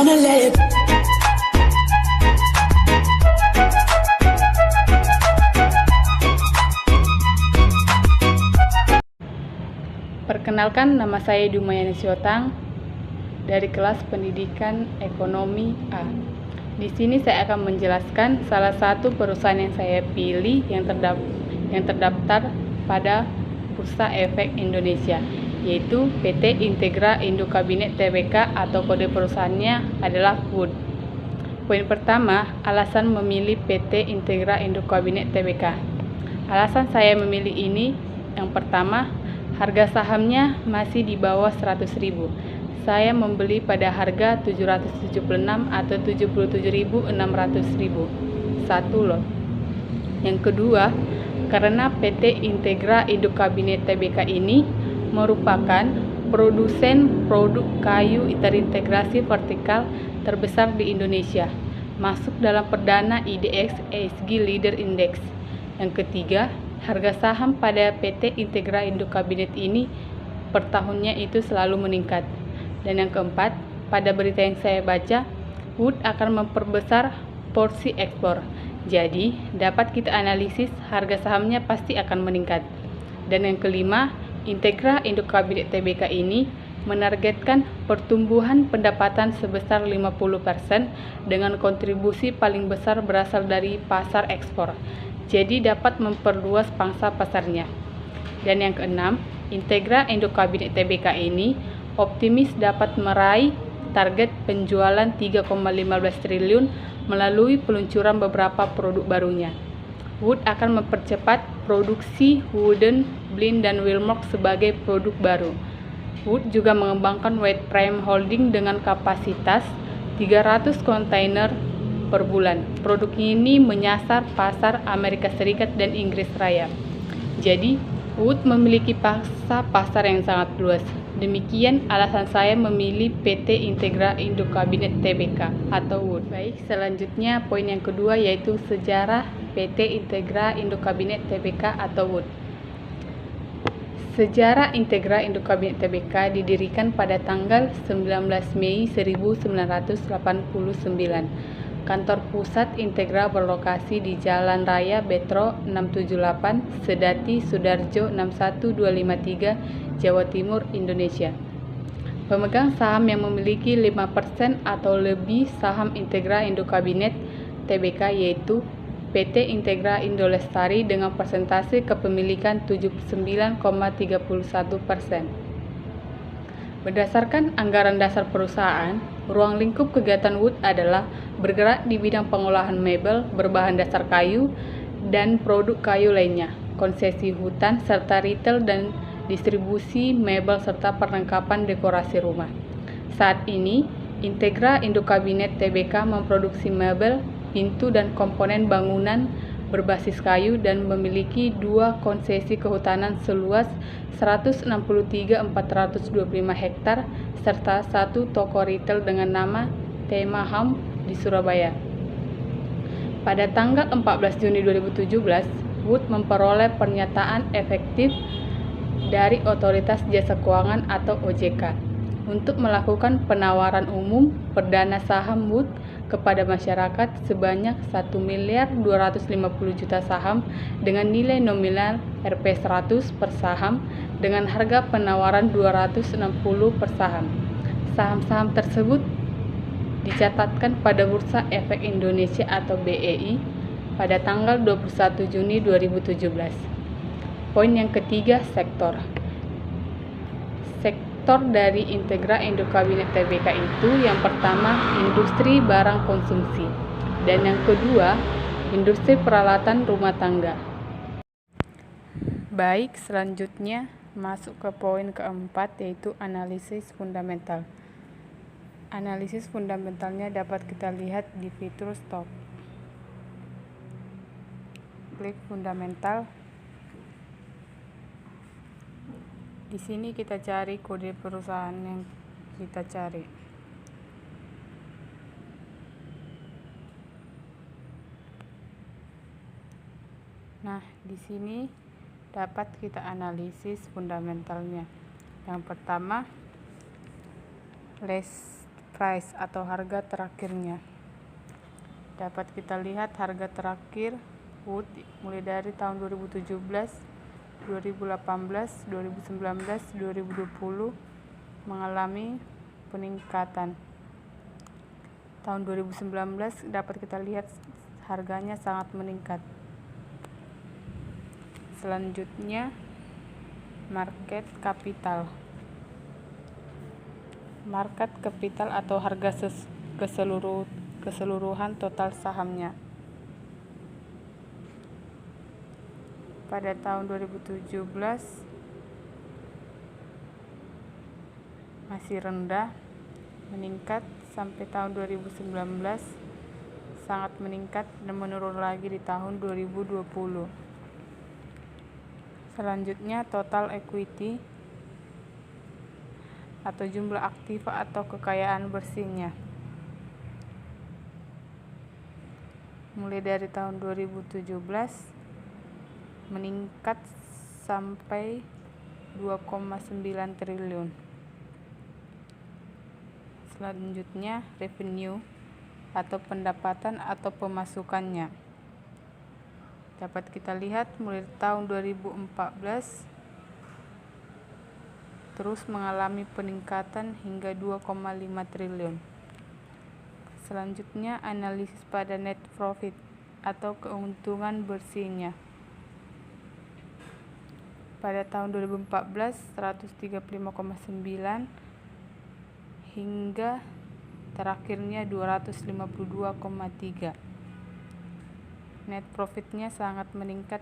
gonna let it. Perkenalkan, nama saya Dumayani Siotang dari kelas Pendidikan Ekonomi A. Di sini saya akan menjelaskan salah satu perusahaan yang saya pilih yang terdaftar pada Bursa Efek Indonesia, yaitu PT Integra Indo Kabinet Tbk atau kode perusahaannya adalah Wood. Poin pertama, alasan memilih PT Integra Indo Kabinet Tbk. Alasan saya memilih ini, yang pertama, harga sahamnya masih di bawah 100.000. Saya membeli pada harga 776 atau 77.600.000 satu lot. Yang kedua, karena PT Integra Indo Kabinet Tbk ini merupakan produsen produk kayu terintegrasi vertikal terbesar di Indonesia, masuk dalam perdana IDX ESG Leader Index. Yang ketiga, harga saham pada PT Integra Indo Kabinet ini per tahunnya itu selalu meningkat. Dan yang keempat, pada berita yang saya baca, Wood akan memperbesar porsi ekspor. Jadi, dapat kita analisis harga sahamnya pasti akan meningkat. Dan yang kelima, Integra Indo Kabinet Tbk ini menargetkan pertumbuhan pendapatan sebesar 50% dengan kontribusi paling besar berasal dari pasar ekspor. Jadi dapat memperluas pangsa pasarnya. Dan yang keenam, Integra Indo Kabinet Tbk ini optimis dapat meraih target penjualan 3,15 triliun melalui peluncuran beberapa produk barunya. Wood akan mempercepat produksi wooden, blind, dan wheelmark sebagai produk baru. Wood juga mengembangkan White Prime Holding dengan kapasitas 300 kontainer per bulan. Produk ini menyasar pasar Amerika Serikat dan Inggris Raya. Jadi, Wood memiliki pasar yang sangat luas. Demikian alasan saya memilih PT Integra Indo Kabinet Tbk atau Wood. Baik, selanjutnya poin yang kedua yaitu sejarah PT Integra Indo Kabinet Tbk atau Wood. Sejarah Integra Indo Kabinet Tbk didirikan pada tanggal 19 Mei 1989. Kantor pusat Integra berlokasi di Jalan Raya Betro 678, Sedati, Sudarjo 61253, Jawa Timur, Indonesia. Pemegang saham yang memiliki 5% atau lebih saham Integra Indo Kabinet Tbk yaitu PT Integra Indo Lestari dengan persentase kepemilikan 79,31%. Berdasarkan anggaran dasar perusahaan, ruang lingkup kegiatan Wood adalah bergerak di bidang pengolahan mebel berbahan dasar kayu dan produk kayu lainnya, konsesi hutan, serta retail dan distribusi mebel serta perlengkapan dekorasi rumah. Saat ini, Integra Indo Kabinet Tbk memproduksi mebel, pintu, dan komponen bangunan berbasis kayu dan memiliki 2 konsesi kehutanan seluas 163.425 hektar serta 1 toko retail dengan nama Tema Home di Surabaya. Pada tanggal 14 Juni 2017, Wood memperoleh pernyataan efektif dari Otoritas Jasa Keuangan atau OJK untuk melakukan penawaran umum perdana saham Wood kepada masyarakat sebanyak 1.250.000.000 saham dengan nilai nominal Rp100 per saham dengan harga penawaran 260 per saham. Saham-saham tersebut dicatatkan pada Bursa Efek Indonesia atau BEI pada tanggal 21 Juni 2017. Poin yang ketiga, sektor. Sektor dari Integra Indo Kabinet Tbk itu yang pertama industri barang konsumsi dan yang kedua industri peralatan rumah tangga. Baik, selanjutnya masuk ke poin keempat yaitu analisis fundamental. Analisis fundamentalnya dapat kita lihat di fitur stop. Klik fundamental. Di sini kita cari kode perusahaan yang kita cari. Nah, di sini dapat kita analisis fundamentalnya. Yang pertama, price atau harga terakhirnya. Dapat kita lihat harga terakhir wood mulai dari tahun 2017, 2018, 2019, 2020 mengalami peningkatan. Tahun 2019 dapat kita lihat harganya sangat meningkat. Selanjutnya market capital. Market capital atau harga keseluruhan total sahamnya. Pada tahun 2017 masih rendah, meningkat sampai tahun 2019 sangat meningkat dan menurun lagi di tahun 2020. Selanjutnya total equity atau jumlah aktiva atau kekayaan bersihnya. Mulai dari tahun 2017 meningkat sampai 2,9 triliun. Selanjutnya revenue atau pendapatan atau pemasukannya. Dapat kita lihat mulai tahun 2014 terus mengalami peningkatan hingga 2,5 triliun. Selanjutnya analisis pada net profit atau keuntungan bersihnya. Pada tahun 2014 135,9 hingga terakhirnya 252,3. Net profitnya sangat meningkat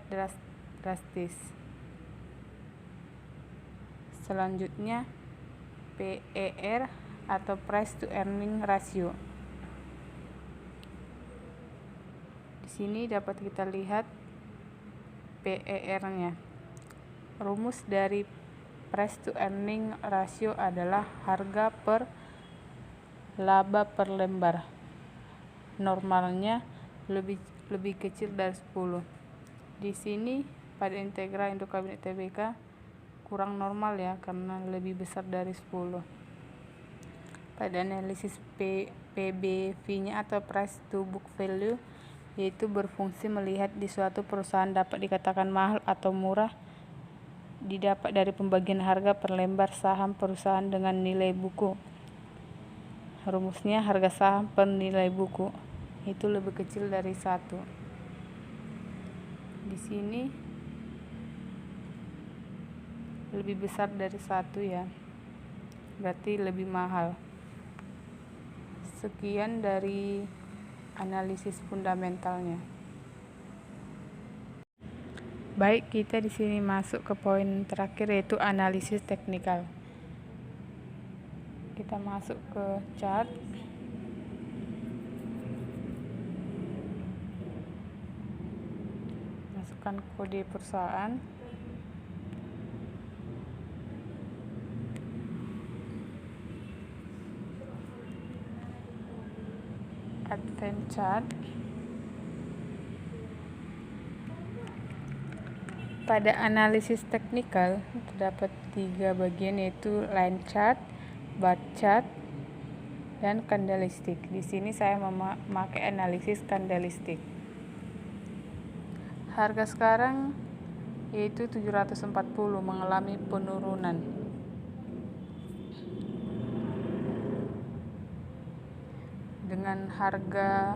drastis. Selanjutnya PER atau price to earning ratio. Di sini dapat kita lihat PER-nya. Rumus dari price to earning ratio adalah harga per laba per lembar. Normalnya lebih kecil dari 10. Di sini pada Integra Indo Kabinet Tbk kurang normal ya, karena lebih besar dari 10. Pada analisis PBV-nya atau price to book value, yaitu berfungsi melihat di suatu perusahaan dapat dikatakan mahal atau murah didapat dari pembagian harga per lembar saham perusahaan dengan nilai buku. Rumusnya harga saham per nilai buku itu lebih kecil dari 1. Di sini lebih besar dari 1 ya, berarti lebih mahal. Sekian dari analisis fundamentalnya. Baik, kita di sini masuk ke poin terakhir, yaitu analisis teknikal. Kita masuk ke chart. Masukkan kode perusahaan. Advance chart. Pada analisis teknikal terdapat 3 bagian, yaitu line chart, bar chart, dan candlestick. Di sini saya memakai analisis candlestick. Harga sekarang yaitu 740 mengalami penurunan. Dengan harga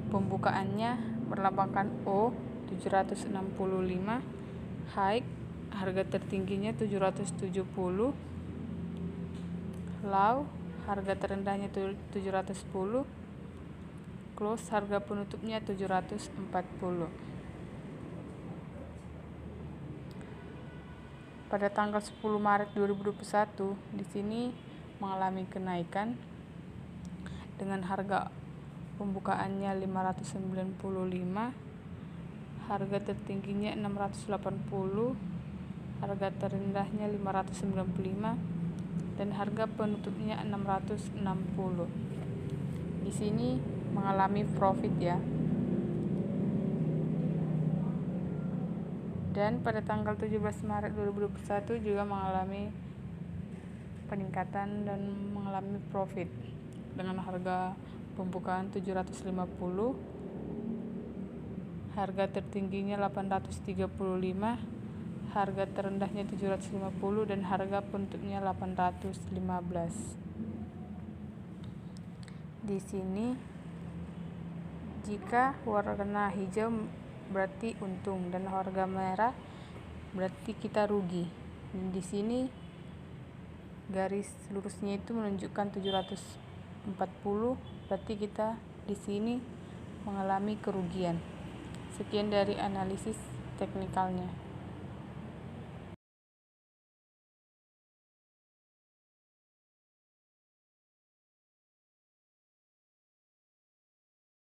pembukaannya berlambangkan O 765, high harga tertingginya 770, low harga terendahnya 710, close harga penutupnya 740. Pada tanggal 10 Maret 2021 di sini mengalami kenaikan dengan harga pembukaannya 595, harga tertingginya 680, harga terendahnya 595, dan harga penutupnya 660. Di sini mengalami profit ya. Dan pada tanggal 17 Maret 2021 juga mengalami peningkatan dan mengalami profit dengan harga pembukaan 750, harga tertingginya 835, harga terendahnya 750, dan harga penutupnya 815. Di sini jika warna hijau berarti untung dan harga merah berarti kita rugi. Dan di sini garis lurusnya itu menunjukkan 740, berarti kita di sini mengalami kerugian. Sekian dari analisis teknikalnya.